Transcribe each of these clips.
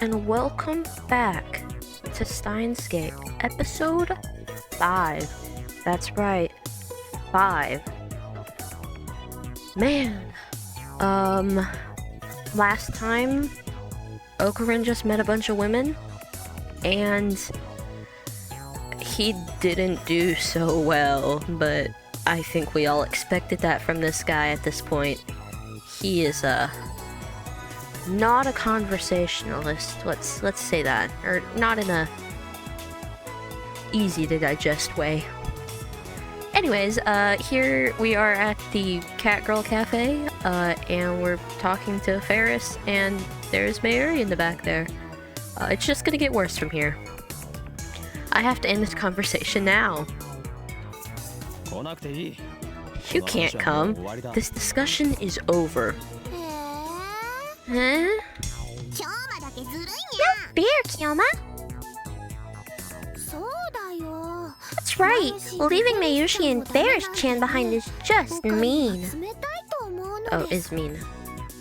and welcome back to Steins episode 5. That's right, 5. Man, last time, Okarin just met a bunch of women, and he didn't do so well, but I think we all expected that from this guy at this point. He is, not a conversationalist, let's say that, or not in a easy to digest way. Anyways, here we are at the Catgirl Cafe, and we're talking to Ferris, and there's Mary in the back there. It's just gonna get worse from here. I have to end this conversation now. You can't come. This discussion is over. Huh? Not fair, Kyoma. That's right. Leaving Mayushi and Ferris-chan behind is just mean. Oh, is mean.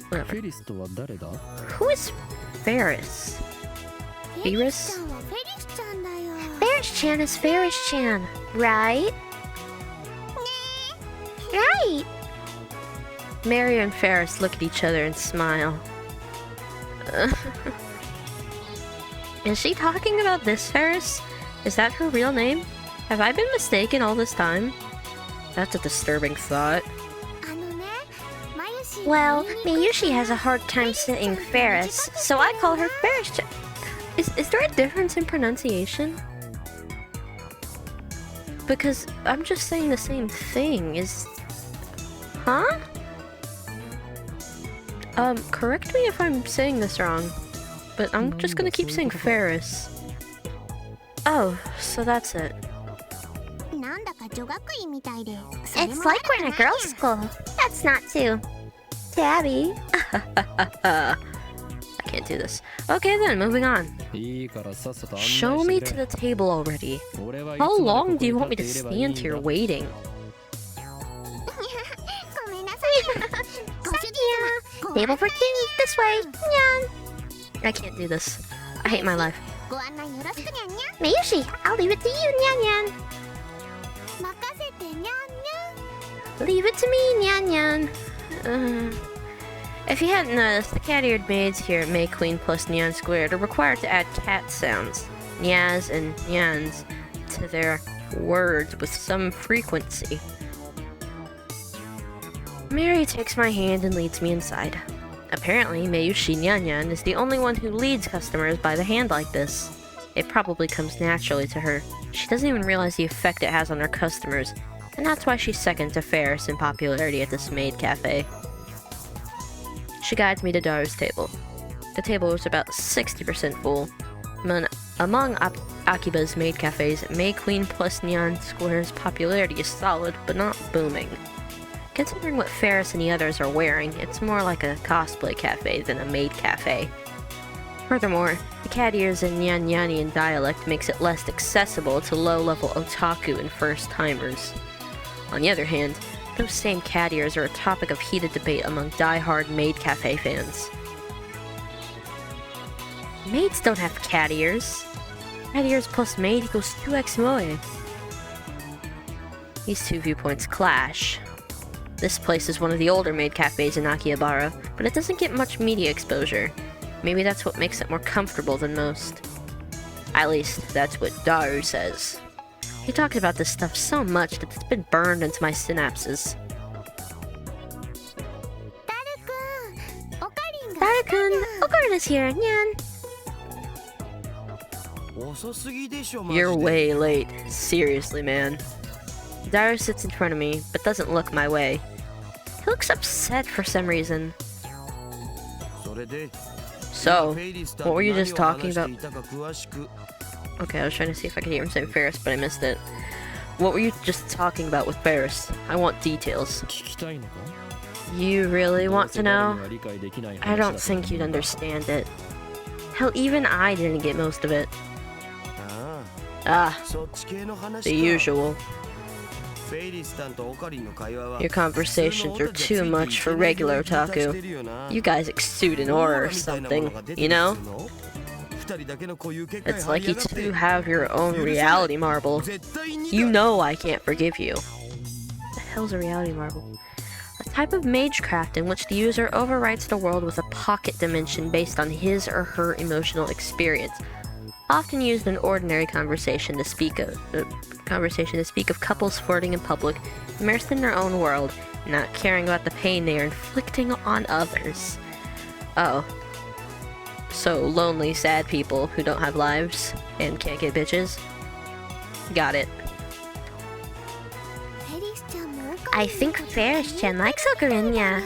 Whatever. Who is Ferris? Ferris? Ferris-chan is Ferris-chan, right? Right! Mary and Ferris look at each other and smile. Is she talking about this Ferris? Is that her real name? Have I been mistaken all this time? That's a disturbing thought. Well, Mayushi has a hard time saying Ferris, so I call her Ferris. Is there a difference in pronunciation? Because I'm just saying the same thing. Huh? Correct me if I'm saying this wrong, but I'm just gonna keep saying Ferris. Oh, so that's it. It's like we're in a girls' school. That's not too tabby. I can't do this. Okay then, moving on. Show me to the table already. How long do you want me to stand here waiting? Table for two, this way, Nyan. I can't do this. I hate my life. Mayushi, I'll leave it to you, Nyan. Leave it to me, Nyan. If you hadn't noticed, the cat-eared maids here at May Queen plus Nyan Squared are required to add cat sounds, nyas and nyans, to their words with some frequency. Mary takes my hand and leads me inside. Apparently, Mayushi Nyan is the only one who leads customers by the hand like this. It probably comes naturally to her. She doesn't even realize the effect it has on her customers, and that's why she's second to Ferris in popularity at this maid cafe. She guides me to Daru's table. The table was about 60% full. Among Akiba's maid cafes, May Queen plus Nyan Square's popularity is solid, but not booming. Considering what Ferris and the others are wearing, it's more like a cosplay cafe than a maid cafe. Furthermore, the cat ears and Nyanyanian dialect makes it less accessible to low-level otaku and first-timers. On the other hand, those same cat ears are a topic of heated debate among die-hard maid cafe fans. Maids don't have cat ears. Cat ears plus maid equals 2x moe. These two viewpoints clash. This place is one of the older maid cafes in Akihabara, but it doesn't get much media exposure. Maybe that's what makes it more comfortable than most. At least, that's what Daru says. He talks about this stuff so much that it's been burned into my synapses. Daru-kun! Okarin is here, Nyan! You're way late. Seriously, man. Daru sits in front of me, but doesn't look my way. He looks upset for some reason. So, what were you just talking about? Okay, I was trying to see if I could hear him say Ferris, but I missed it. What were you just talking about with Ferris? I want details. You really want to know? I don't think you'd understand it. Hell, even I didn't get most of it. Ah, the usual. Your conversations are too much for regular otaku. You guys exude an aura or something, you know? It's like you two have your own reality marble. You know I can't forgive you. What the hell's a reality marble? A type of magecraft in which the user overwrites the world with a pocket dimension based on his or her emotional experience. Often used in ordinary conversation to speak of couples flirting in public, immersed in their own world, not caring about the pain they are inflicting on others. Oh. So, lonely, sad people who don't have lives and can't get bitches? Got it. I think Ferris-chan likes Okarin, yeah.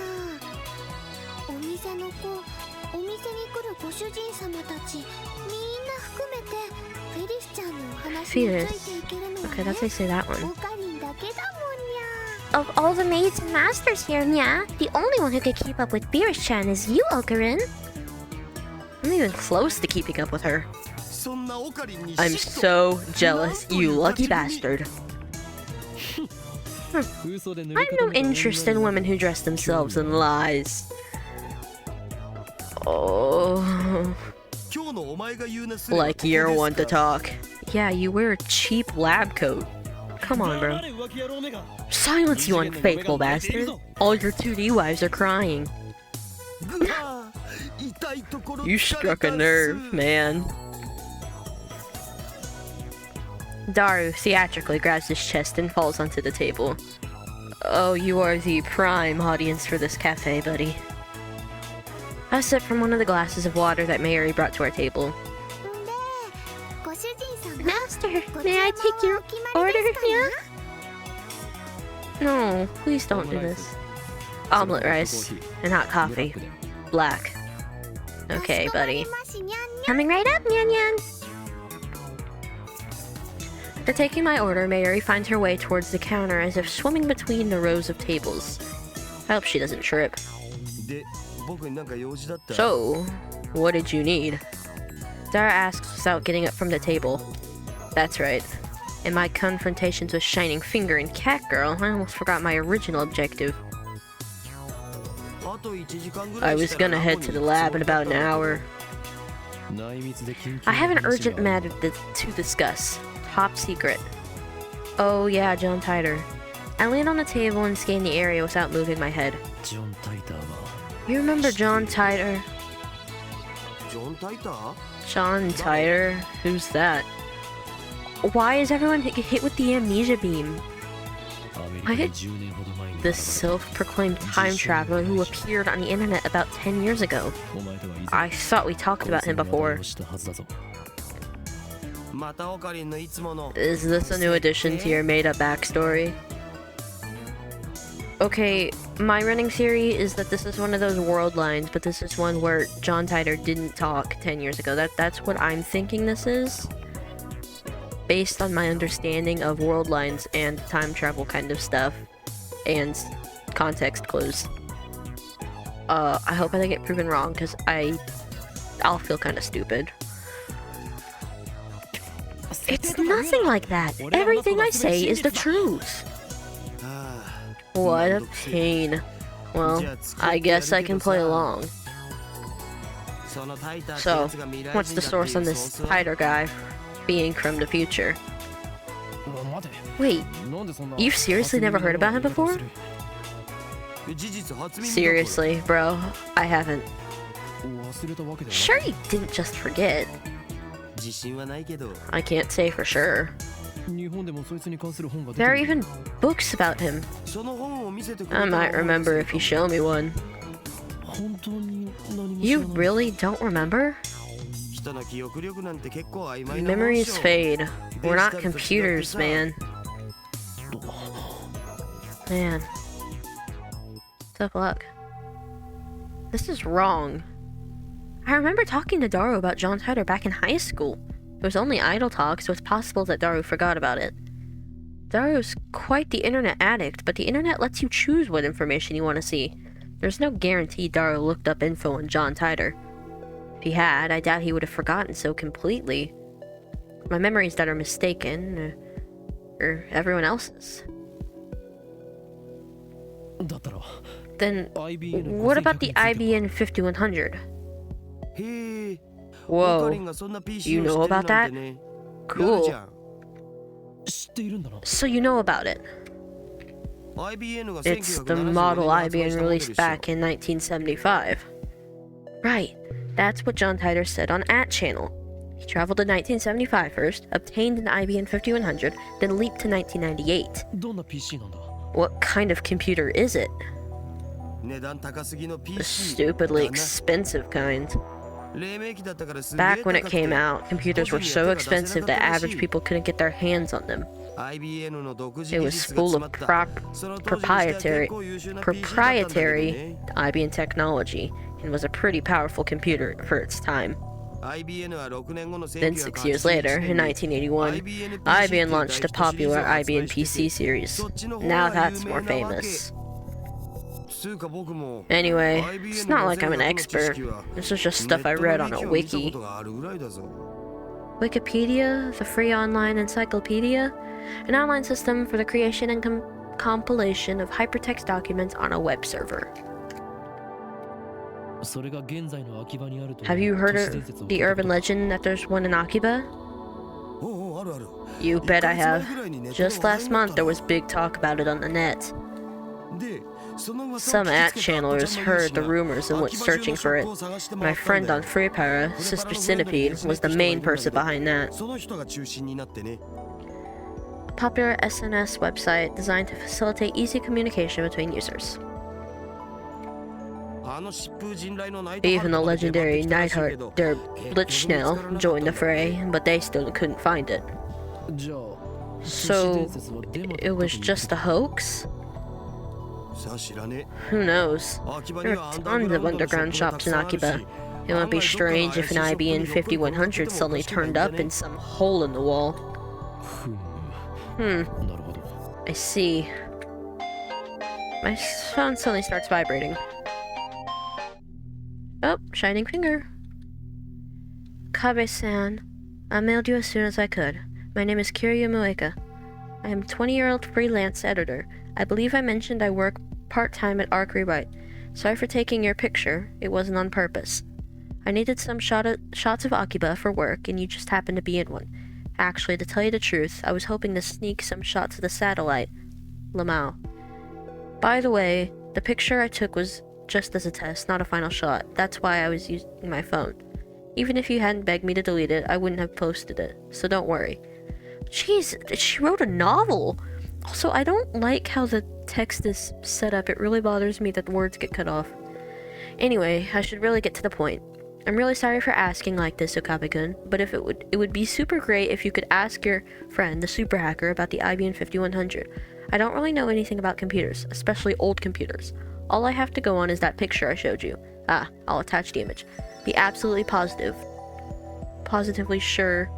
Ferris. Okay, that's how you say that one. Of all the maids and masters here, Nya, the only one who could keep up with Ferris-chan is you, Okarin. I'm not even close to keeping up with her. I'm so jealous, you lucky bastard. I have no interest in women who dress themselves in lies. Oh. Like you're one to talk. Yeah, you wear a cheap lab coat. Come on, bro. Silence, you unfaithful bastard. All your 2D wives are crying. You struck a nerve, man. Daru theatrically grabs his chest and falls onto the table. Oh, you are the prime audience for this cafe, buddy. I sip from one of the glasses of water that Mayuri brought to our table. Master, may I take your order, yeah? No, please don't do this. Omelet rice and hot coffee. Black. Okay, buddy. Coming right up, Nyan. After taking my order, Mayuri finds her way towards the counter as if swimming between the rows of tables. I hope she doesn't trip. So, what did you need? Dara asks without getting up from the table. That's right. In my confrontations with Shining Finger and Catgirl, I almost forgot my original objective. I was gonna head to the lab in about an hour. I have an urgent matter to discuss. Top secret. Oh yeah, John Titor. I land on the table and scan the area without moving my head. You remember John Titor? John Titor? Who's that? Why is everyone hit with the amnesia beam? What? The self-proclaimed time traveler who appeared on the internet about 10 years ago. I thought we talked about him before. Is this a new addition to your made-up backstory? Okay, my running theory is that this is one of those world lines, but this is one where John Titor didn't talk 10 years ago. That's what I'm thinking this is. Based on my understanding of world lines and time travel kind of stuff. And context clues. I hope I don't get proven wrong, because I'll feel kind of stupid. It's nothing like that. Everything I say is the truth. What a pain. Well, I guess I can play along. So, what's the source on this Titor guy being from the future? Wait, you've seriously never heard about him before? Seriously, bro, I haven't. Sure you didn't just forget. I can't say for sure. There are even books about him. I might remember if you show me one. You really don't remember? Memories fade. We're not computers, man. Man. Tough luck. This is wrong. I remember talking to Daru about John Titor back in high school. It was only idle talk, so it's possible that Daru forgot about it. Daru's quite the internet addict, but the internet lets you choose what information you want to see. There's no guarantee Daru looked up info on John Titor. If he had, I doubt he would have forgotten so completely. My memories that are mistaken, or everyone else's. Then, what about the IBN 5100? Whoa. You know about that? Cool. So you know about it. It's the model IBN released back in 1975. Right. That's what John Titor said on @channel. He traveled to 1975 first, obtained an IBM 5100, then leaped to 1998. What kind of computer is it? The stupidly expensive kind. Back when it came out, computers were so expensive that average people couldn't get their hands on them. It was full of proprietary IBM technology and was a pretty powerful computer for its time. Then 6 years later, in 1981, IBM launched a popular IBM PC series. Now that's more famous. Anyway, it's not like I'm an expert. This is just stuff I read on a wiki. Wikipedia, the free online encyclopedia, an online system for the creation and compilation of hypertext documents on a web server. Have you heard of the urban legend that there's one in Akiba? You bet I have. Just last month there was big talk about it on the net. Some @channelers heard the rumors and went searching for it. My friend on FreePara, Sister Centipede, was the main person behind that. A popular SNS website designed to facilitate easy communication between users. Even the legendary Neidhart der Blitzschnell joined the fray, but they still couldn't find it. So, it was just a hoax? Who knows? There are tons of underground shops in Akiba. It wouldn't be strange if an IBM 5100 suddenly turned up in some hole in the wall. I see. My phone suddenly starts vibrating. Oh, shining finger. Kabe-san, I mailed you as soon as I could. My name is Kiryu Mueka. I am a 20-year-old freelance editor. I believe I mentioned I work part-time at Arc Rewrite. Sorry for taking your picture. It wasn't on purpose. I needed some shots of Akiba for work, and you just happened to be in one. Actually, to tell you the truth, I was hoping to sneak some shots of the satellite, Lamau. By the way, the picture I took was just as a test, not a final shot. That's why I was using my phone. Even if you hadn't begged me to delete it, I wouldn't have posted it, so don't worry. Jeez, she wrote a novel! Also, I don't like how the text is set up. It really bothers me that the words get cut off. Anyway, I should really get to the point. I'm really sorry for asking like this, Okabe-kun, but it would be super great if you could ask your friend, the super hacker, about the IBM 5100. I don't really know anything about computers, especially old computers. All I have to go on is that picture I showed you. I'll attach the image. Be absolutely positively sure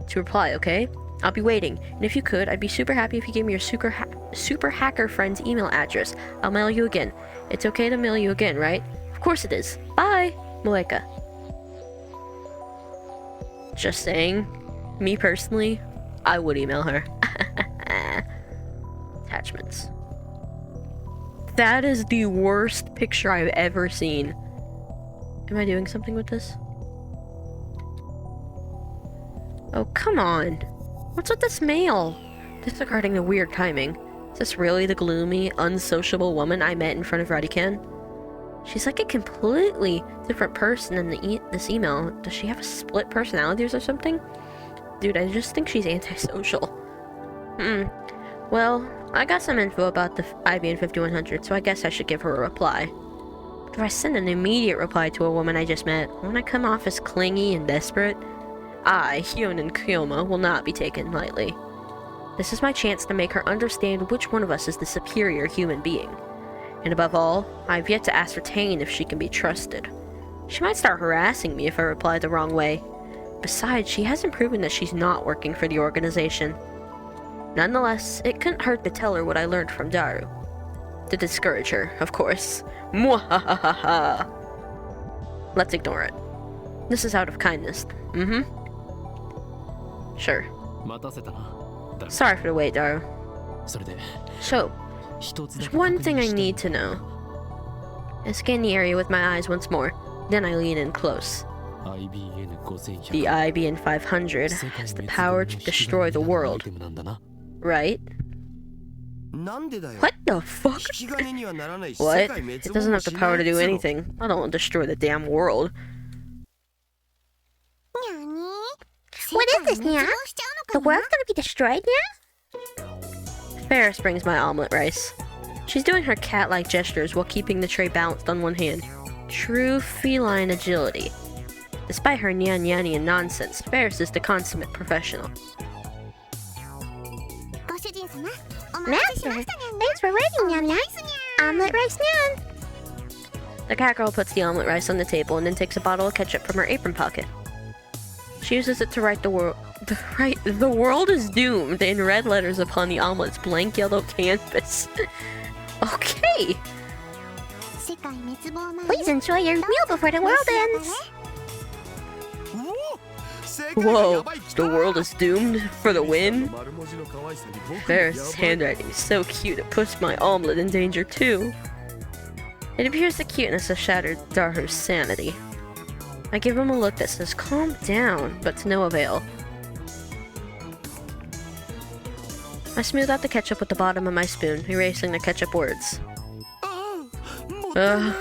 to reply, okay? I'll be waiting, and if you could, I'd be super happy if you gave me your super hacker friend's email address. I'll mail you again. It's okay to mail you again, right? Of course it is. Bye, Mueka. Just saying, me personally, I would email her. Attachments. That is the worst picture I've ever seen. Am I doing something with this? Oh, come on. What's with this mail? Disregarding the weird timing. Is this really the gloomy, unsociable woman I met in front of Radican? She's like a completely different person in this email. Does she have a split personalities or something? Dude, I just think she's antisocial. Well, I got some info about the IBM 5100, so I guess I should give her a reply. But if I send an immediate reply to a woman I just met, won't I come off as clingy and desperate? I, Hyonin Kyoma, will not be taken lightly. This is my chance to make her understand which one of us is the superior human being. And above all, I've yet to ascertain if she can be trusted. She might start harassing me if I reply the wrong way. Besides, she hasn't proven that she's not working for the organization. Nonetheless, it couldn't hurt to tell her what I learned from Daru. To discourage her, of course. Mwahahaha. Let's ignore it. This is out of kindness. Sure. Sorry for the wait, Daru. So, there's one thing I need to know. I scan the area with my eyes once more, then I lean in close. The IBN 500 has the power to destroy the world. Right? What the fuck? What? It doesn't have the power to do anything. I don't want to destroy the damn world. What is this, Nya? The world's gonna be destroyed, Nya? Ferris brings my omelet rice. She's doing her cat-like gestures while keeping the tray balanced on one hand. True feline agility. Despite her Nyan nonsense, Ferris is the consummate professional. Master, thanks for waiting, Nya. Omelet rice, Nyan. The cat girl puts the omelet rice on the table and then takes a bottle of ketchup from her apron pocket. She uses it to write the world is doomed in red letters upon the omelet's blank yellow canvas. Okay. Please enjoy your meal before the world ends. Whoa, the world is doomed for the win? Ferris' handwriting is so cute it puts my omelet in danger too. It appears the cuteness has shattered Darhu's sanity. I give him a look that says calm down, but to no avail. I smooth out the ketchup with the bottom of my spoon, erasing the ketchup words. Ugh,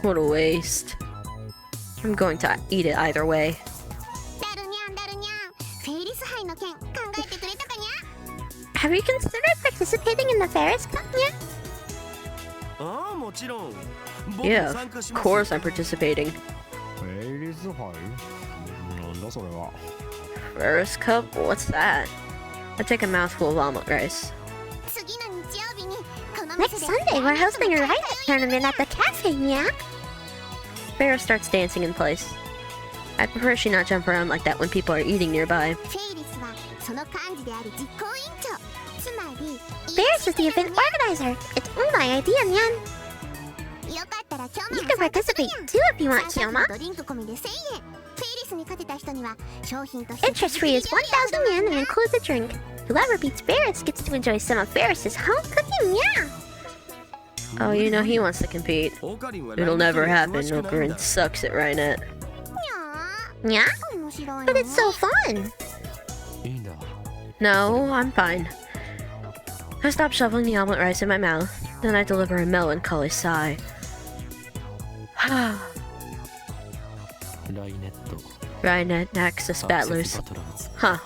what a waste. I'm going to eat it either way. Have you considered participating in the Ferris Cup yet? Yeah, of course I'm participating. Ferris Cup? What's that? I take a mouthful of omelet rice. Next Sunday, we're hosting a writing tournament at the cafe, Nya. Ferris starts dancing in place. I prefer she not jump around like that when people are eating nearby. Ferris is the event organizer. It's all my idea, Nyan. You can participate too if you want, Kyoma. Interest free is 1,000 yen and includes a drink. Whoever beats Ferris gets to enjoy some of Ferris's home cooking, yeah. Oh, you know he wants to compete. It'll never happen. Okarin sucks at Rainet. Yeah? But it's so fun. No, I'm fine. I stop shoveling the omelet rice in my mouth. Then I deliver a melancholy sigh. Rainet Naxus Battlers. Huh.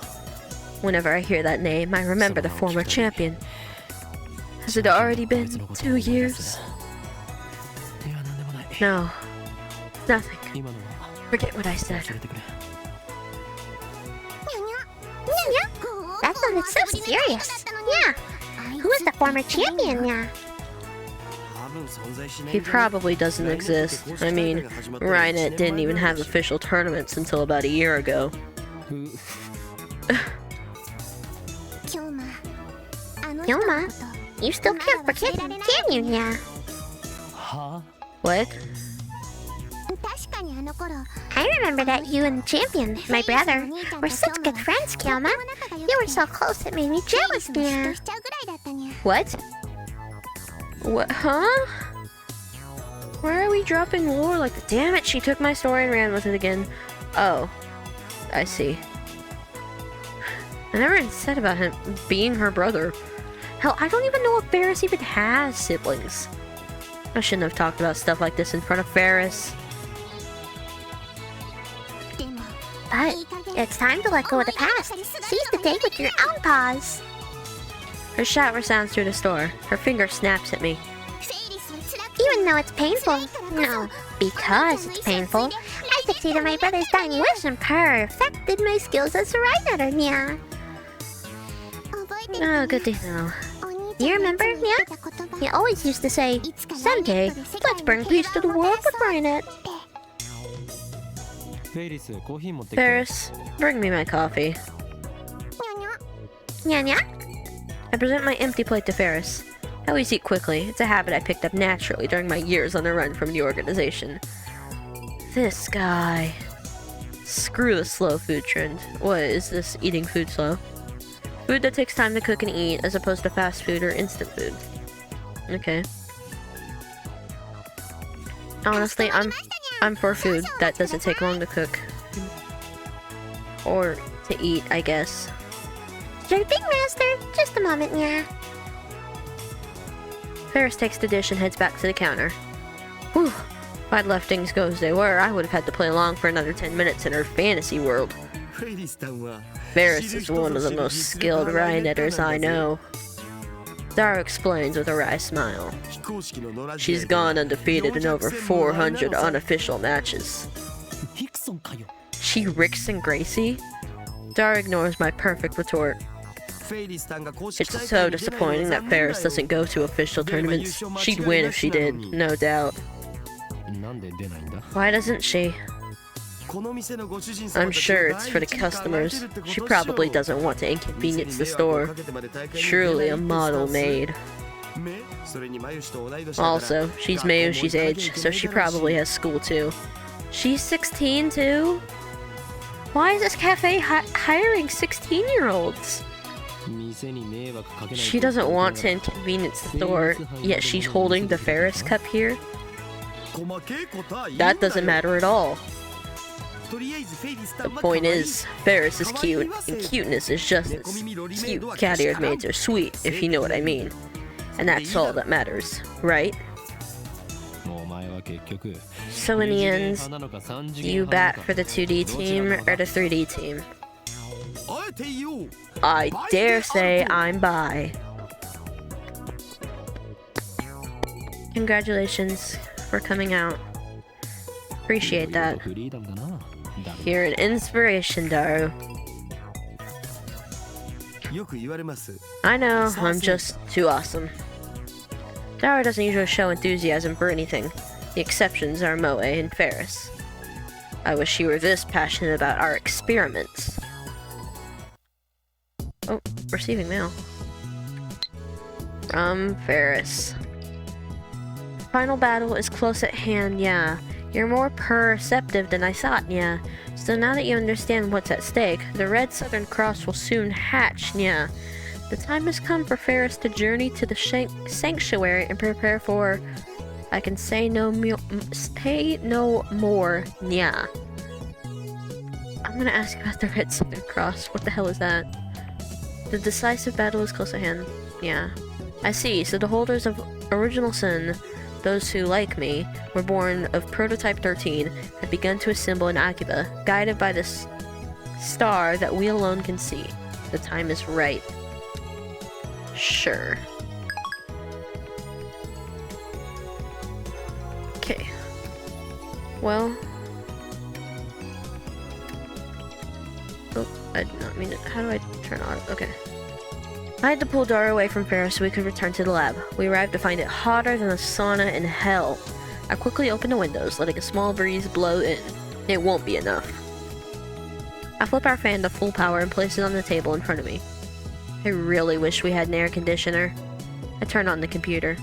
Whenever I hear that name, I remember the former champion. Has it already been 2 years? No. Nothing. Forget what I said. That sounded so serious. Yeah. Who is the former champion, yeah? He probably doesn't exist. I mean, Rainet didn't even have official tournaments until about a year ago. Kyoma, you still can't forget him, can you, yeah? What? I remember that you and Champion, my brother, were such good friends, Kyoma. You were so close it made me jealous, yeah. What? What? Huh? Why are we dropping lore like that? Damn it, she took my story and ran with it again. Oh. I see. I never even said about him being her brother. Hell, I don't even know if Ferris even has siblings. I shouldn't have talked about stuff like this in front of Ferris. But it's time to let go of the past. Seize the day with your own paws. Her shout resounds through the store. Her finger snaps at me. Even though it's painful. No, because it's painful. I succeeded my brother's dying wish and perfected my skills as a writer, Nya. Oh, good to know. You remember, Nya? You always used to say, someday, let's bring peace to the world with Rainet. Ferris, bring me my coffee. Nya? I present my empty plate to Ferris. I always eat quickly. It's a habit I picked up naturally during my years on the run from the organization. This guy. Screw the slow food trend. What is this, eating food slow? Food that takes time to cook and eat as opposed to fast food or instant food. Okay. Honestly, I'm for food that doesn't take long to cook. Or to eat, I guess. Sure thing, Master. Just a moment, yeah. Ferris takes the dish and heads back to the counter. Whew. If I'd left things go as they were, I would have had to play along for another 10 minutes in her fantasy world. Ferris is one of the most skilled Rhine-eaters I know. Dara explains with a wry smile. She's gone undefeated in over 400 unofficial matches. She Rickson Gracie? Dara ignores my perfect retort. It's so disappointing that Ferris doesn't go to official tournaments. She'd win if she did, no doubt. Why doesn't she? I'm sure it's for the customers. She probably doesn't want to inconvenience the store. Truly a model maid. Also, she's Mayushi's age, so she probably has school too. She's 16 too? Why is this cafe hiring 16-year-olds? She doesn't want to inconvenience the store, yet she's holding the Ferris cup here? That doesn't matter at all. The point is, Ferris is cute, and cuteness is just as cute. Cat-eared maids are sweet, if you know what I mean. And that's all that matters, right? So in the end, do you bat for the 2D team or the 3D team? I dare say I'm bi. Congratulations for coming out. Appreciate that. You're an inspiration, Daru. I know, I'm just too awesome. Daru doesn't usually show enthusiasm for anything. The exceptions are Moe and Ferris. I wish you were this passionate about our experiments. Oh, receiving mail. From Ferris. Final battle is close at hand, yeah. You're more perceptive than I thought, yeah. So now that you understand what's at stake, the Red Southern Cross will soon hatch, yeah. The time has come for Ferris to journey to the sanctuary and prepare for... I can say no more, yeah. I'm gonna ask about the Red Southern Cross. What the hell is that? The decisive battle is close at hand. Yeah. I see. So the holders of Original Sin, those who, like me, were born of Prototype 13, have begun to assemble in Akiba, guided by this star that we alone can see. The time is right. Sure. Okay. Well... Oh, I did not mean it. How do I turn on? Okay. I had to pull Dara away from Ferris so we could return to the lab. We arrived to find it hotter than a sauna in hell. I quickly opened the windows, letting a small breeze blow in. It won't be enough. I flip our fan to full power and place it on the table in front of me. I really wish we had an air conditioner. I turn on the computer.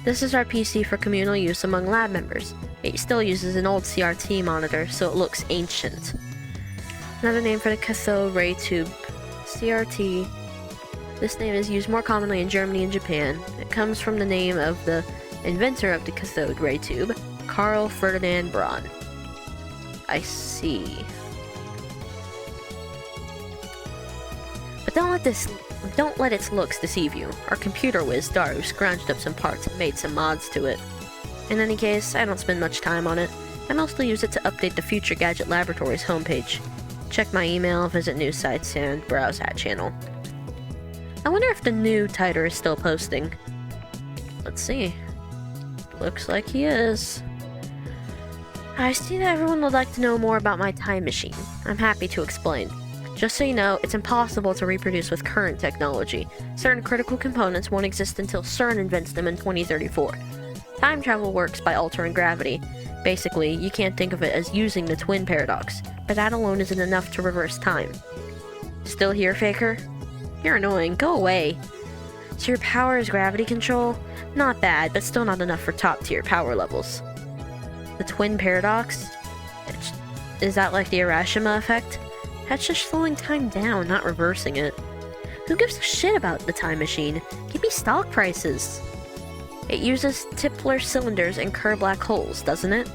This is our PC for communal use among lab members. It still uses an old CRT monitor, so it looks ancient. Another name for the cathode ray tube. CRT. This name is used more commonly in Germany and Japan. It comes from the name of the inventor of the cathode ray tube, Carl Ferdinand Braun. I see. But don't let its looks deceive you. Our computer whiz Daru scrounged up some parts and made some mods to it. In any case, I don't spend much time on it. I mostly use it to update the Future Gadget Laboratories homepage. Check my email, visit news sites, and browse that channel. I wonder if the new Titor is still posting. Let's see. Looks like he is. I see that everyone would like to know more about my time machine. I'm happy to explain. Just so you know, it's impossible to reproduce with current technology. Certain critical components won't exist until CERN invents them in 2034. Time travel works by altering gravity. Basically, you can't think of it as using the twin paradox, but that alone isn't enough to reverse time. Still here, Faker? You're annoying, go away. So your power is gravity control? Not bad, but still not enough for top-tier power levels. The twin paradox? Is that like the Hiroshima effect? That's just slowing time down, not reversing it. Who gives a shit about the time machine? Give me stock prices. It uses Tipler cylinders and Kerr black holes, doesn't it?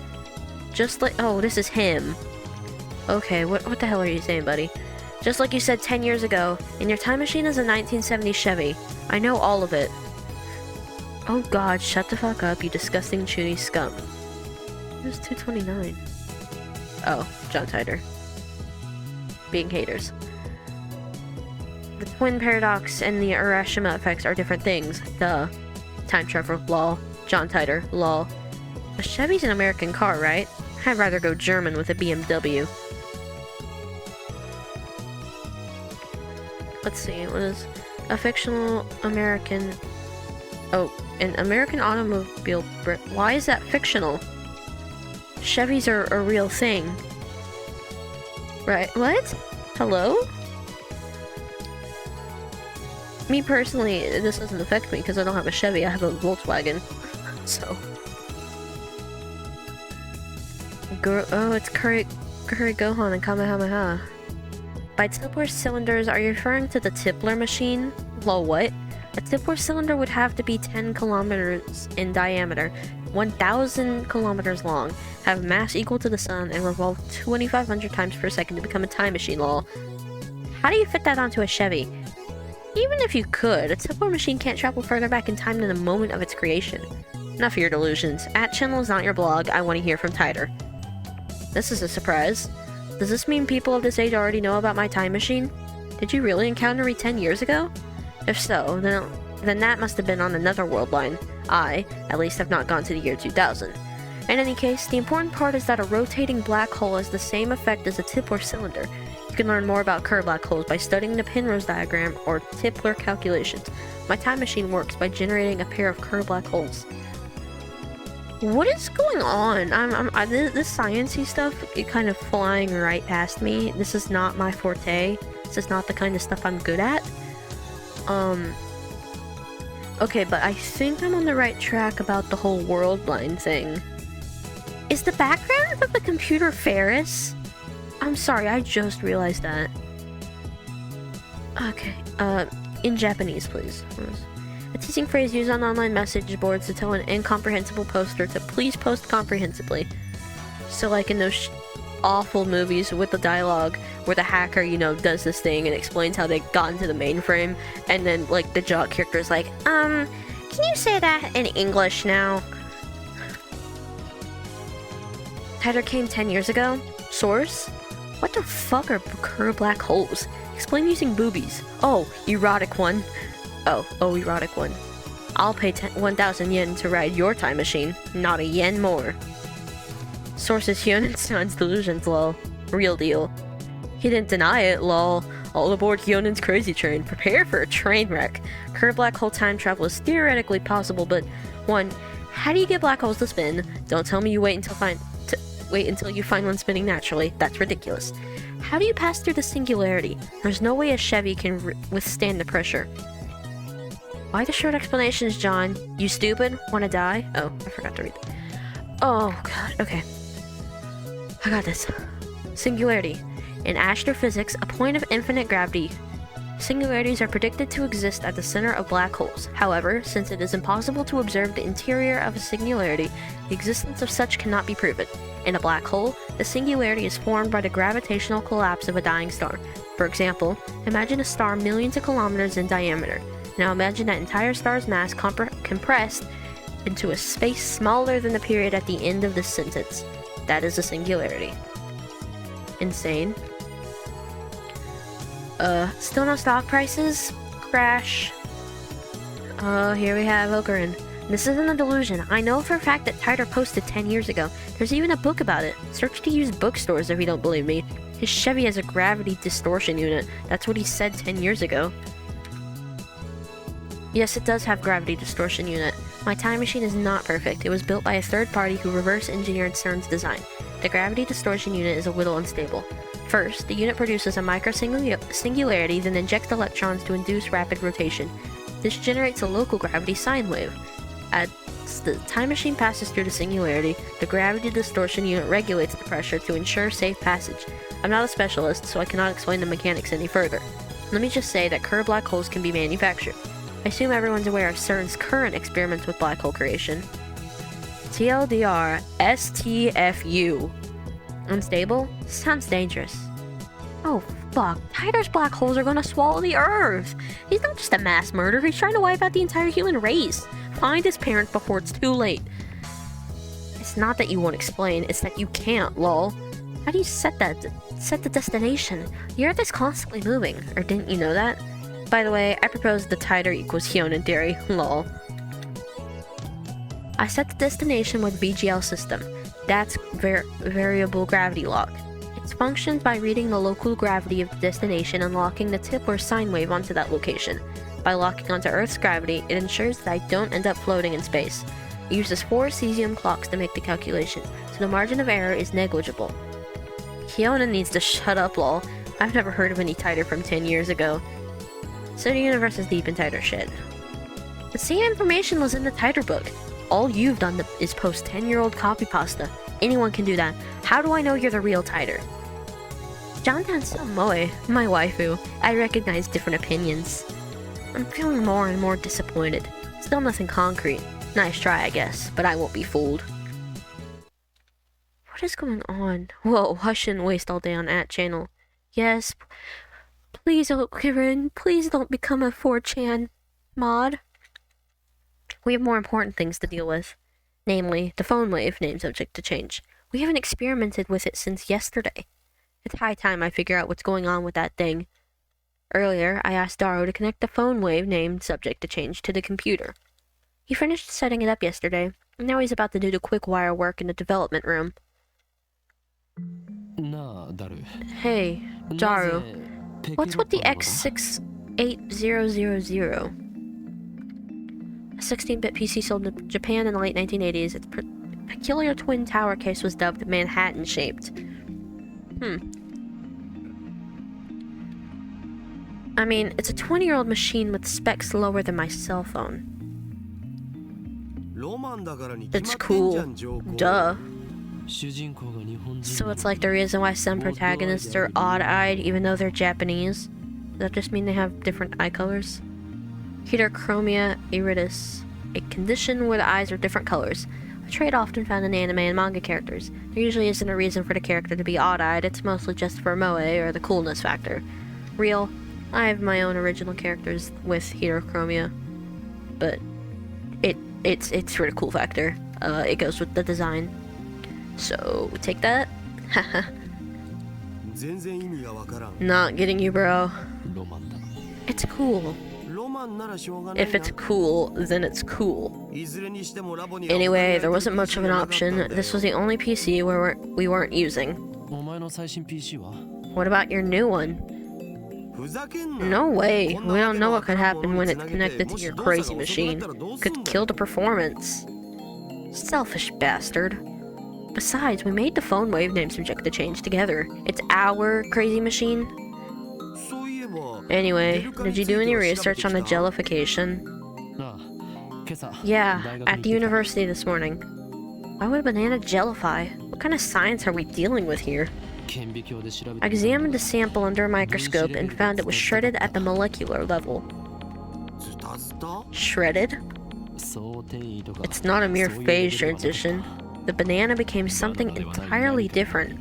Just like— oh, this is him. Okay, what the hell are you saying, buddy? Just like you said 10 years ago, and your time machine is a 1970 Chevy. I know all of it. Oh god, shut the fuck up, you disgusting chewy scum. Who's 229? Oh, John Titor. Being haters. The twin paradox and the Urashima effects are different things. Duh. Time travel, lol. John Titor, lol. A Chevy's an American car, right? I'd rather go German with a BMW. Let's see, what is a fictional American... Oh, an American automobile... Why is that fictional? Chevys are a real thing. Right, what? Hello? Me personally, this doesn't affect me because I don't have a Chevy, I have a Volkswagen. So... Oh, it's Curry Gohan and Kamehameha. By Tipler cylinders, are you referring to the Tipler machine? Lol, what? A Tipler cylinder would have to be 10 kilometers in diameter, 1,000 kilometers long, have mass equal to the sun, and revolve 2,500 times per second to become a time machine, lol. How do you fit that onto a Chevy? Even if you could, a Tipler machine can't travel further back in time than the moment of its creation. Enough of your delusions. @Channel is not your blog, I want to hear from Titor. This is a surprise. Does this mean people of this age already know about my time machine? Did you really encounter me 10 years ago? If so, then that must have been on another world line. I, at least, have not gone to the year 2000. In any case, the important part is that a rotating black hole has the same effect as a Tipler cylinder. You can learn more about Kerr black holes by studying the Penrose diagram or Tipler calculations. My time machine works by generating a pair of Kerr black holes. What is going on? This sciencey stuff, it kind of flying right past me. This is not my forte. This is not the kind of stuff I'm good at. Okay, but I think I'm on the right track about the whole world line thing. Is the background of the computer Ferris? I'm sorry, I just realized that. Okay, in Japanese, please. A teasing phrase used on online message boards to tell an incomprehensible poster to please post comprehensibly. So like in those awful movies with the dialogue where the hacker, you know, does this thing and explains how they got into the mainframe, and then like the jock character is like, can you say that in English now? Titor came 10 years ago? Source? What the fuck are Kerr black holes? Explain using boobies. Oh, erotic one. Oh, erotic one. I'll pay 1,000 yen to ride your time machine, not a yen more. Source is Hyonen Steins delusions, lol. Real deal. He didn't deny it, lol. All aboard Hyonen's crazy train. Prepare for a train wreck. Kerr black hole time travel is theoretically possible, but 1. How do you get black holes to spin? Don't tell me you wait until you find one spinning naturally. That's ridiculous. How do you pass through the singularity? There's no way a Chevy can withstand the pressure. Why the short explanations, John? You stupid? Wanna die? Oh, I forgot to read that. Oh, God. Okay. I got this. Singularity. In astrophysics, a point of infinite gravity. Singularities are predicted to exist at the center of black holes. However, since it is impossible to observe the interior of a singularity, the existence of such cannot be proven. In a black hole, the singularity is formed by the gravitational collapse of a dying star. For example, imagine a star millions of kilometers in diameter. Now imagine that entire star's mass compressed into a space smaller than the period at the end of this sentence. That is a singularity. Insane. Still no stock prices? Crash. Here we have Okarin. This isn't a delusion. I know for a fact that Titor posted 10 years ago. There's even a book about it. Search the used bookstores if you don't believe me. His Chevy has a gravity distortion unit. That's what he said 10 years ago. Yes, it does have gravity distortion unit. My time machine is not perfect. It was built by a third party who reverse engineered CERN's design. The gravity distortion unit is a little unstable. First, the unit produces a micro-singularity, then injects electrons to induce rapid rotation. This generates a local gravity sine wave. As the time machine passes through the singularity, the gravity distortion unit regulates the pressure to ensure safe passage. I'm not a specialist, so I cannot explain the mechanics any further. Let me just say that Kerr black holes can be manufactured. I assume everyone's aware of CERN's current experiments with black hole creation. TLDR, STFU. Unstable? Sounds dangerous. Oh, fuck. Titor's black holes are gonna swallow the Earth! He's not just a mass murderer, he's trying to wipe out the entire human race! Find his parents before it's too late. It's not that you won't explain, it's that you can't, lol. How do you set the destination? The Earth is constantly moving, or didn't you know that? By the way, I propose the Titor equals Hyonin theory, lol. I set the destination with VGL system. That's variable gravity lock. It functions by reading the local gravity of the destination and locking the tip or sine wave onto that location. By locking onto Earth's gravity, it ensures that I don't end up floating in space. It uses 4 cesium clocks to make the calculation, so the margin of error is negligible. Hyonin needs to shut up, lol. I've never heard of any Titor from 10 years ago. So the universe is deep in Titor shit. The same information was in the Titor book. All you've done is post 10-year-old copy pasta. Anyone can do that. How do I know you're the real Titor? Jontan's so moe, my waifu. I recognize different opinions. I'm feeling more and more disappointed. Still nothing concrete. Nice try, I guess, but I won't be fooled. What is going on? Whoa, I shouldn't waste all day on @channel. Yes, please, Okarin, please don't become a 4chan mod. We have more important things to deal with. Namely, the phone wave, name subject to change. We haven't experimented with it since yesterday. It's high time I figure out what's going on with that thing. Earlier, I asked Daro to connect the phone wave named subject to change to the computer. He finished setting it up yesterday, and now he's about to do the quick wire work in the development room. Hey, Daro, what's with the X68000? A 16-bit PC sold in Japan in the late 1980s. Its peculiar twin tower case was dubbed Manhattan-shaped. I mean, it's a 20-year-old machine with specs lower than my cell phone. It's cool. Duh. So it's like the reason why some protagonists are odd-eyed even though they're Japanese? Does that just mean they have different eye colors? Heterochromia iridis, a condition where the eyes are different colors. A trait often found in anime and manga characters. There usually isn't a reason for the character to be odd-eyed, it's mostly just for moe or the coolness factor. Real, I have my own original characters with heterochromia, but it's for the cool factor. It goes with the design. So, take that. Haha. Not getting you, bro. It's cool. If it's cool, then it's cool. Anyway, there wasn't much of an option. This was the only PC we weren't using. What about your new one? No way. We don't know what could happen when it's connected to your crazy machine. Could kill the performance. Selfish bastard. Besides, we made the phone wave name subject to change together. It's our crazy machine. Anyway, did you do any research on the jellification? Yeah, at the university this morning. Why would a banana jellify? What kind of science are we dealing with here? I examined the sample under a microscope and found it was shredded at the molecular level. Shredded? It's not a mere phase transition. The banana became something entirely different.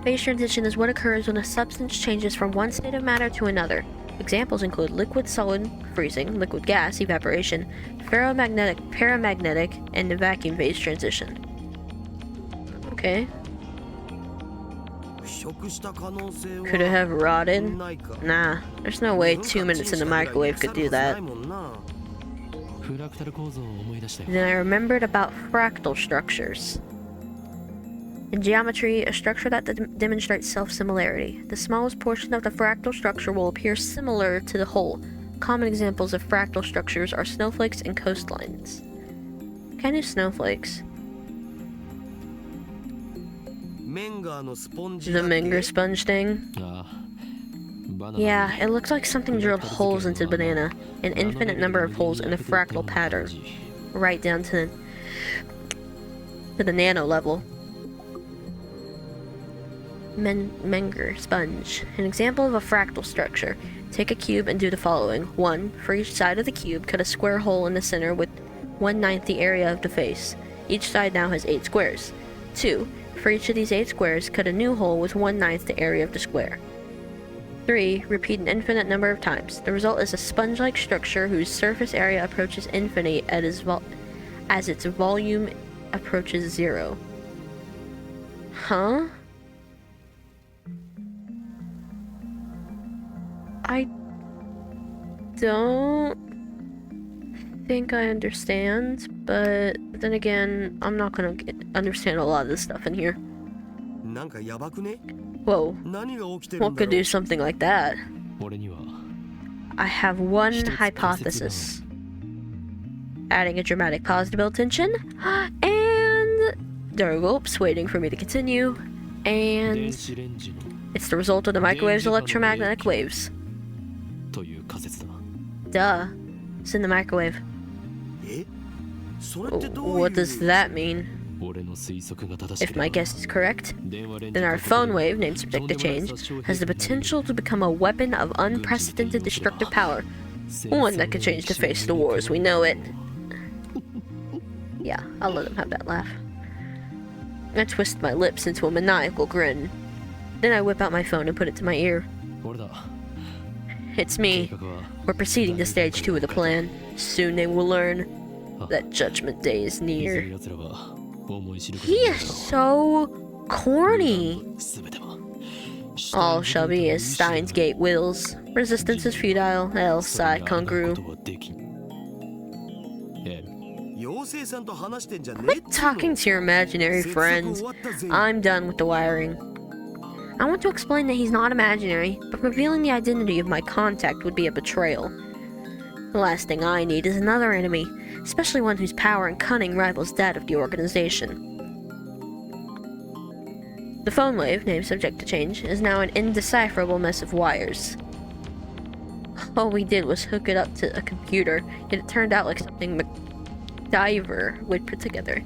Phase transition is what occurs when a substance changes from one state of matter to another. Examples include liquid solid, freezing, liquid gas, evaporation, ferromagnetic, paramagnetic, and the vacuum phase transition. Okay. Could it have rotted? Nah, there's no way 2 minutes in the microwave could do that. Then I remembered about fractal structures. In geometry, a structure that demonstrates self-similarity. The smallest portion of the fractal structure will appear similar to the whole. Common examples of fractal structures are snowflakes and coastlines. Kind of snowflakes. The Menger sponge thing? Yeah, it looks like something drilled holes into the banana. An infinite number of holes in a fractal pattern. Right down to the nano level. Menger sponge. An example of a fractal structure. Take a cube and do the following. 1. For each side of the cube, cut a square hole in the center with 1/9 the area of the face. Each side now has 8 squares. 2. For each of these 8 squares, cut a new hole with 1/9 the area of the square. 3. Repeat an infinite number of times. The result is a sponge-like structure whose surface area approaches infinity as its volume approaches 0. Huh? I don't think I understand, but then again, I'm not gonna understand a lot of this stuff in here. Whoa, what could do something like that? I have one hypothesis. Adding a dramatic pause to build tension, and there are ropes waiting for me to continue, and it's the result of the microwave's electromagnetic waves. Duh, it's in the microwave. What does that mean? If my guess is correct, then our phone wave, named Subject to Change, has the potential to become a weapon of unprecedented destructive power. One that could change the face of the war as we know it. Yeah, I'll let him have that laugh. I twist my lips into a maniacal grin. Then I whip out my phone and put it to my ear. It's me. We're proceeding to stage 2 of the plan. Soon they will learn that Judgment Day is near. He is so corny. All shall be as Steins Gate wills. Resistance is futile, else side congru. Quit talking to your imaginary friends. I'm done with the wiring. I want to explain that he's not imaginary, but revealing the identity of my contact would be a betrayal. The last thing I need is another enemy, especially one whose power and cunning rivals that of the organization. The phone wave, named Subject to Change, is now an indecipherable mess of wires. All we did was hook it up to a computer, yet it turned out like something MacDiver would put together.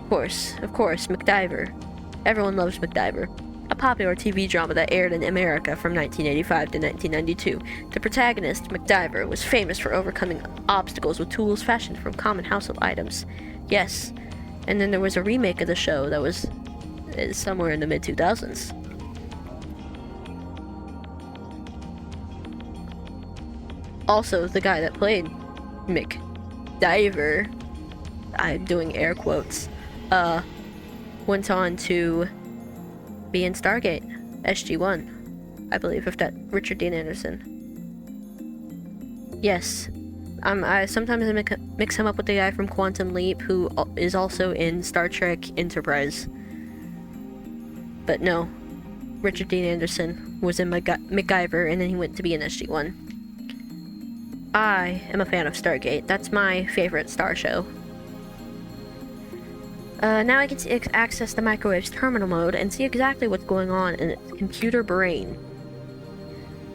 Of course, MacDiver. Everyone loves MacDiver. A popular TV drama that aired in America from 1985 to 1992. The protagonist, MacDiver, was famous for overcoming obstacles with tools fashioned from common household items. Yes, and then there was a remake of the show that was somewhere in the mid-2000s. Also, the guy that played MacDiver, I'm doing air quotes, went on to be in Stargate, SG-1, I believe, if that Richard Dean Anderson. Yes, I sometimes mix him up with the guy from Quantum Leap, who is also in Star Trek Enterprise. But no, Richard Dean Anderson was in MacGyver, and then he went to be in SG-1. I am a fan of Stargate. That's my favorite Star show. Now I can access the microwave's terminal mode and see exactly what's going on in its computer brain.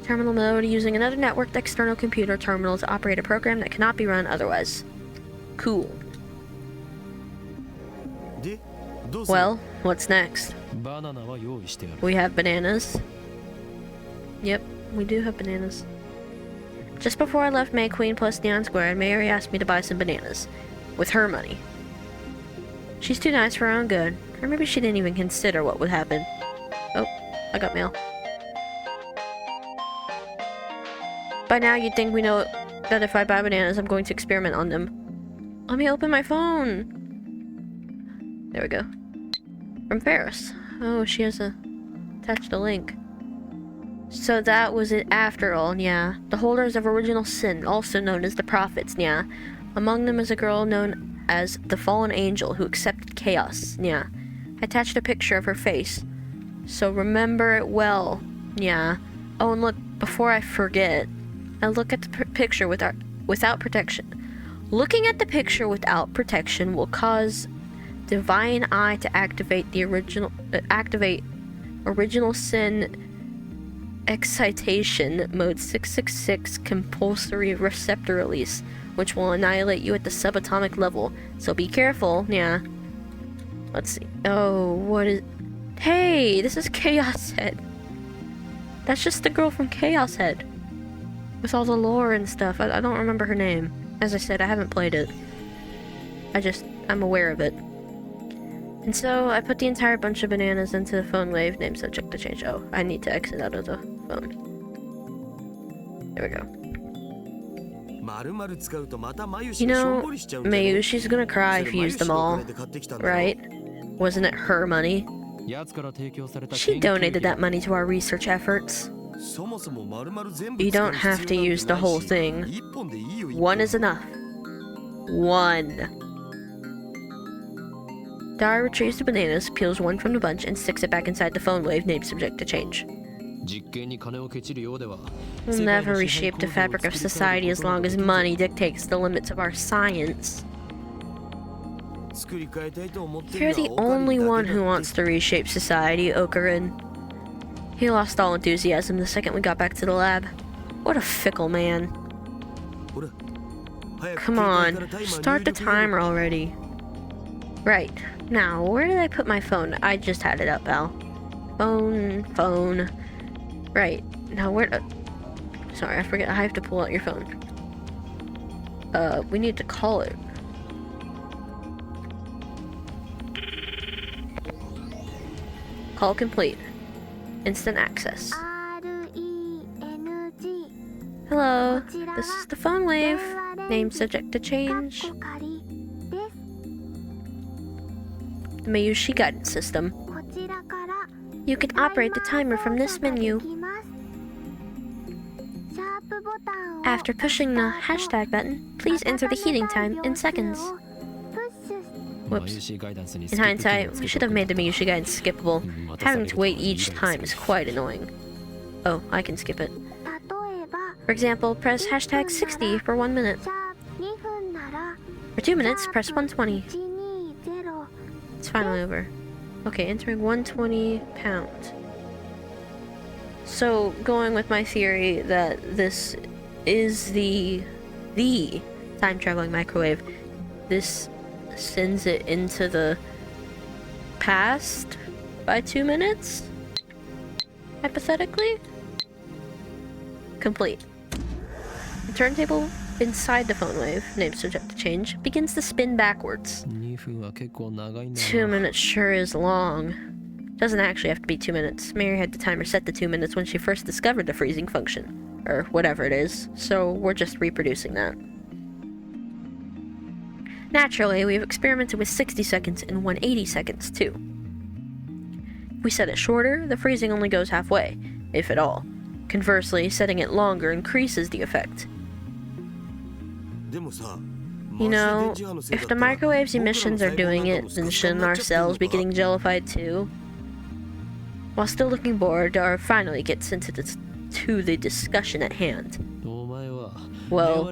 Terminal mode using another networked external computer terminal to operate a program that cannot be run otherwise. Cool. Well, what's next? We have bananas. Yep, we do have bananas. Just before I left May Queen plus Nyan Square, Mary asked me to buy some bananas. With her money. She's too nice for her own good. Or maybe she didn't even consider what would happen. Oh, I got mail. By now you'd think we know that if I buy bananas, I'm going to experiment on them. Let me open my phone! There we go. From Ferris. Oh, she has attached a link. So that was it after all, yeah. The holders of original sin, also known as the prophets, yeah. Among them is a girl known as the fallen angel who accepted chaos, yeah. I attached a picture of her face. So remember it well, yeah. Oh, and look, before I forget, now look at the picture without protection. Looking at the picture without protection will cause Divine Eye to activate the original sin excitation mode 666 compulsory receptor release, which will annihilate you at the subatomic level. So be careful, yeah. Let's see. Oh, what is... Hey, this is Chaos Head. That's just the girl from Chaos Head. With all the lore and stuff. I don't remember her name. As I said, I haven't played it. I'm aware of it. And so I put the entire bunch of bananas into the phone wave, name subject to change. Oh, I need to exit out of the phone. There we go. You know, Mayushi's gonna cry if you use them all, right? Wasn't it her money? She donated that money to our research efforts. You don't have to use the whole thing. One is enough. One. Dara retrieves the bananas, peels one from the bunch, and sticks it back inside the phone wave, name subject to change. We'll never reshape the fabric of society as long as money dictates the limits of our science. You're the only one who wants to reshape society, Okarin. He lost all enthusiasm the second we got back to the lab. What a fickle man. Come on, start the timer already. Right, now, where did I put my phone? I just had it up, Al. Phone. Right, now where... sorry, I forget, I have to pull out your phone. We need to call it. Call complete. Instant access. Hello, this is the phone wave. Name subject to change. The Mayushi guidance system. You can operate the timer from this menu. After pushing the hashtag button, please enter the heating time in seconds. Whoops. In hindsight, we should have made the Mayushi guidance skippable. Having to wait each time is quite annoying. Oh, I can skip it. For example, press hashtag 60 for 1 minute. For 2 minutes, press 120. It's finally over. Okay, entering 120 pounds. So, going with my theory that this is the time-traveling microwave, this sends it into the past by 2 minutes? Hypothetically? Complete. The turntable inside the phone wave, name subject to change, begins to spin backwards. 2 minutes sure is long. Doesn't actually have to be 2 minutes. Mary had the timer set to 2 minutes when she first discovered the freezing function. Or whatever it is, so we're just reproducing that. Naturally, we've experimented with 60 seconds and 180 seconds too. If we set it shorter, the freezing only goes halfway, if at all. Conversely, setting it longer increases the effect. You know, if the microwave's emissions are doing it, then shouldn't our cells be getting jellified too? While still looking bored, Dara finally gets into the discussion at hand. Well,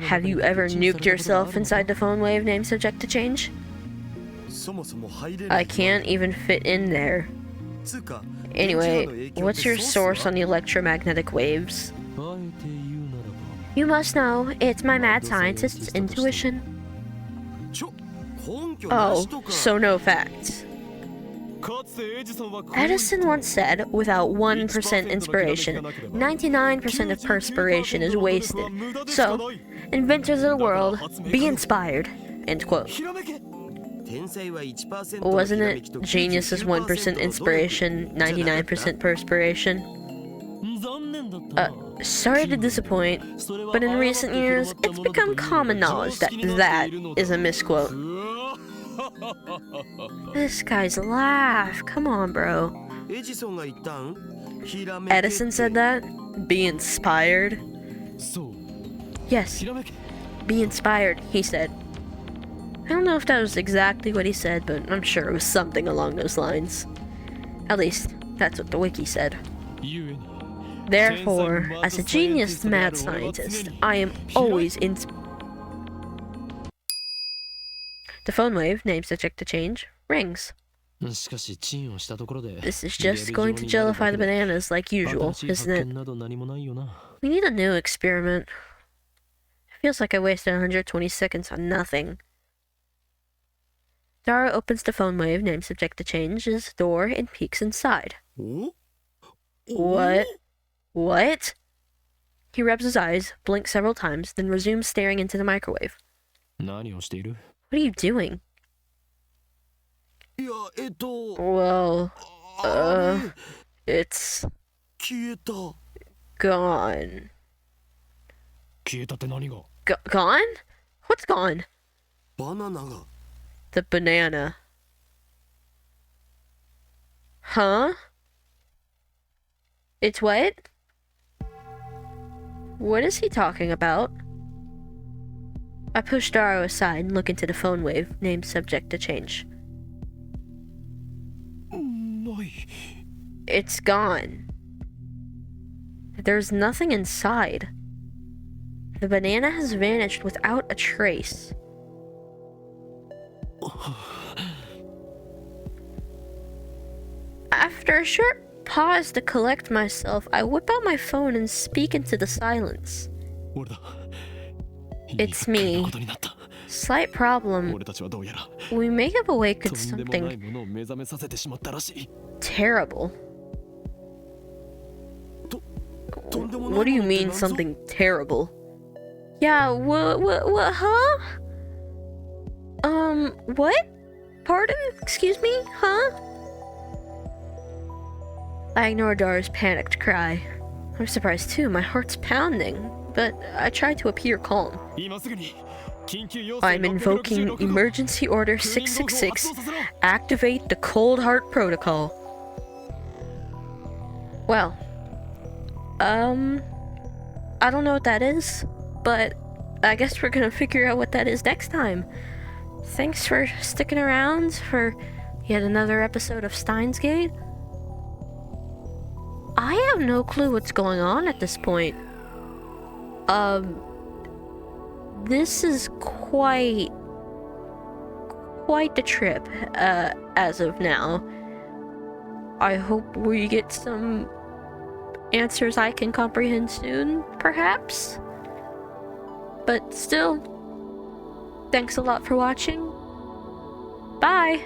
have you ever nuked yourself inside the phone wave, name subject to change? I can't even fit in there. Anyway, what's your source on the electromagnetic waves? You must know, it's my mad scientist's intuition. Oh, so no facts. Edison once said, without 1% inspiration, 99% of perspiration is wasted. So, inventors of the world, be inspired. End quote. Wasn't it genius is 1% inspiration, 99% perspiration? Sorry to disappoint, but in recent years, it's become common knowledge that that is a misquote. This guy's laugh. Come on, bro. Edison said that? Be inspired? Yes. Be inspired, he said. I don't know if that was exactly what he said, but I'm sure it was something along those lines. At least, that's what the wiki said. Therefore, as a genius mad scientist, I am always The phone wave, name subject to change, rings. This is just going to jellify the bananas like usual, isn't it? We need a new experiment. It feels like I wasted 120 seconds on nothing. Dara opens the phone wave, name subject to change's door, and peeks inside. What? What? He rubs his eyes, blinks several times, then resumes staring into the microwave. What are you doing? いや、Well, あれ、 it's 消えた。 gone. 消えたって何が？ Gone? What's gone? バナナが。 The banana. Huh? It's what? What is he talking about? I push Daro aside and look into the phone wave, named subject to change. ない。 It's gone. There's nothing inside. The banana has vanished without a trace. After a short pause to collect myself, I whip out my phone and speak into the silence. 俺だ。 It's me. ことになった。 Slight problem. 俺たちはどうやら We may have awakened とんでもない something ものを目覚めさせてしまったらしい。 terrible. とんでもない What do you ものって mean 何ぞ？ something terrible? Yeah, what, huh? What? Pardon? Excuse me? Huh? I ignore Dara's panicked cry. I'm surprised too, my heart's pounding, but I try to appear calm. 今すぐに緊急要請 I'm invoking666 Emergency Order 666. Activate the Cold Heart Protocol. Well, I don't know what that is, but I guess we're gonna figure out what that is next time. Thanks for sticking around for yet another episode of Steins Gate. I have no clue what's going on at this point. This is quite the trip, as of now. I hope we get some answers I can comprehend soon, perhaps? But still, thanks a lot for watching. Bye!